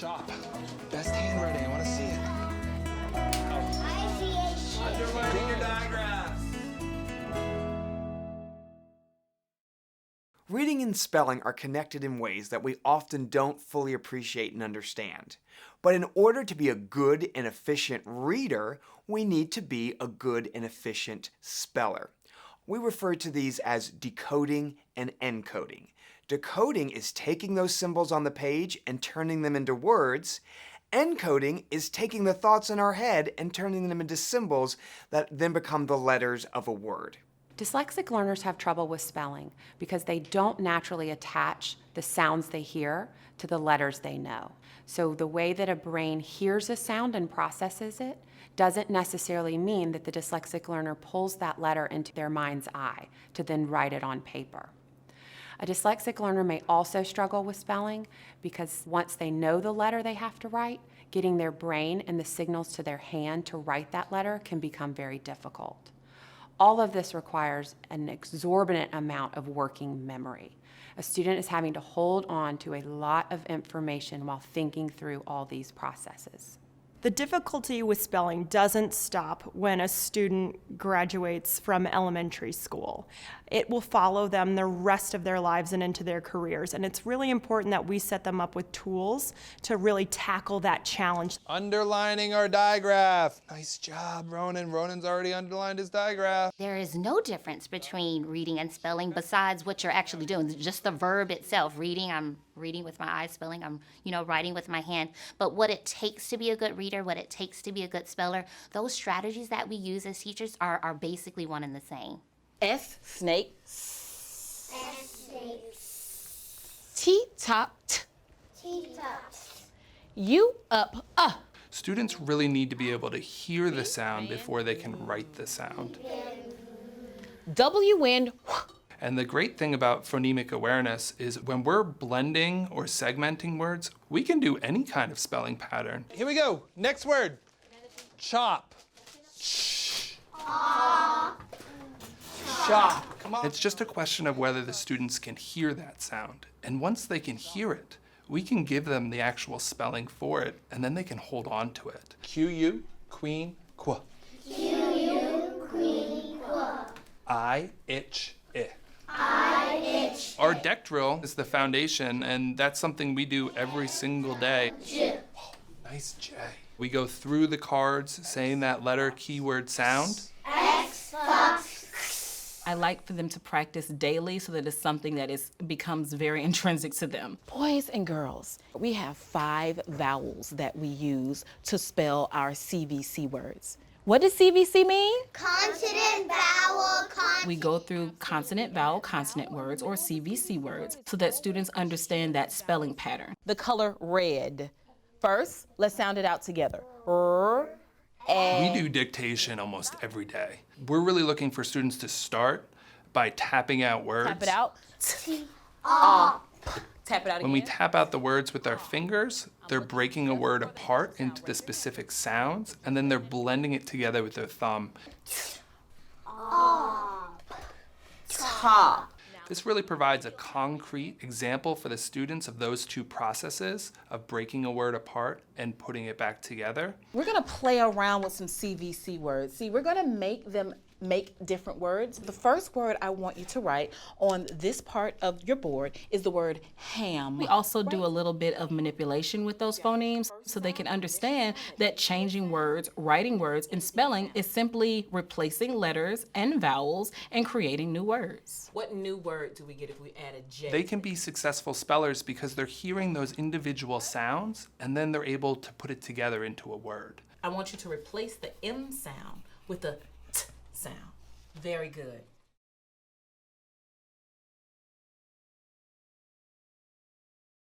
Shop. Best handwriting, I want to see it. I see a sheep. Underlining your diagraphs. Reading and spelling are connected in ways that we often don't fully appreciate and understand. But in order to be a good and efficient reader, we need to be a good and efficient speller. We refer to these as decoding and encoding. Decoding is taking those symbols on the page and turning them into words. Encoding is taking the thoughts in our head and turning them into symbols that then become the letters of a word. Dyslexic learners have trouble with spelling because they don't naturally attach the sounds they hear to the letters they know. So the way that a brain hears a sound and processes it doesn't necessarily mean that the dyslexic learner pulls that letter into their mind's eye to then write it on paper. A dyslexic learner may also struggle with spelling because once they know the letter they have to write, getting their brain and the signals to their hand to write that letter can become very difficult. All of this requires an exorbitant amount of working memory. A student is having to hold on to a lot of information while thinking through all these processes. The difficulty with spelling doesn't stop when a student graduates from elementary school. It will follow them the rest of their lives and into their careers, and it's really important that we set them up with tools to really tackle that challenge. Underlining our diagraph. Nice job, Ronan. Ronan's already underlined his diagraph. There is no difference between reading and spelling besides what you're actually doing, just the verb itself. Reading, I'm reading with my eyes. Spelling, I'm, writing with my hand. But what it takes to be a good reader, what it takes to be a good speller, those strategies that we use as teachers are basically one and the same. S, snake. S, snake. T, top. T-top. U, up, Students really need to be able to hear the sound before they can write the sound. W, wind. And the great thing about phonemic awareness is when we're blending or segmenting words, we can do any kind of spelling pattern. Here we go. Next word. Chop. Chop. Come on. It's just a question of whether the students can hear that sound. And once they can hear it, we can give them the actual spelling for it, and then they can hold on to it. Q-U, queen, qua. Q-U, queen, qua. I, itch, I. I, itch. Our deck drill is the foundation, and that's something we do every single day. J. Whoa, nice J. We go through the cards saying that letter, keyword, sound. X, fox. I like for them to practice daily so that it's something that becomes very intrinsic to them. Boys and girls, we have 5 vowels that we use to spell our CVC words. What does CVC mean? Consonant, vowel, consonant. We go through consonant, vowel, consonant words, or CVC words, so that students understand that spelling pattern. The color red. First, let's sound it out together. R, We do dictation almost every day. We're really looking for students to start by tapping out words. tap it out. Tap it out again. When we tap out the words with our fingers, they're breaking a word apart into the specific sounds, and then they're blending it together with their thumb. Top. This really provides a concrete example for the students of those two processes of breaking a word apart and putting it back together. We're gonna play around with some CVC words. See, we're gonna make them make different words. The first word I want you to write on this part of your board is the word ham. We also do a little bit of manipulation with those phonemes so they can understand that changing words, writing words, and spelling is simply replacing letters and vowels and creating new words. What new word do we get if we add a J? They can be successful spellers because they're hearing those individual sounds and then they're able to put it together into a word. I want you to replace the M sound with the T sound. Very good.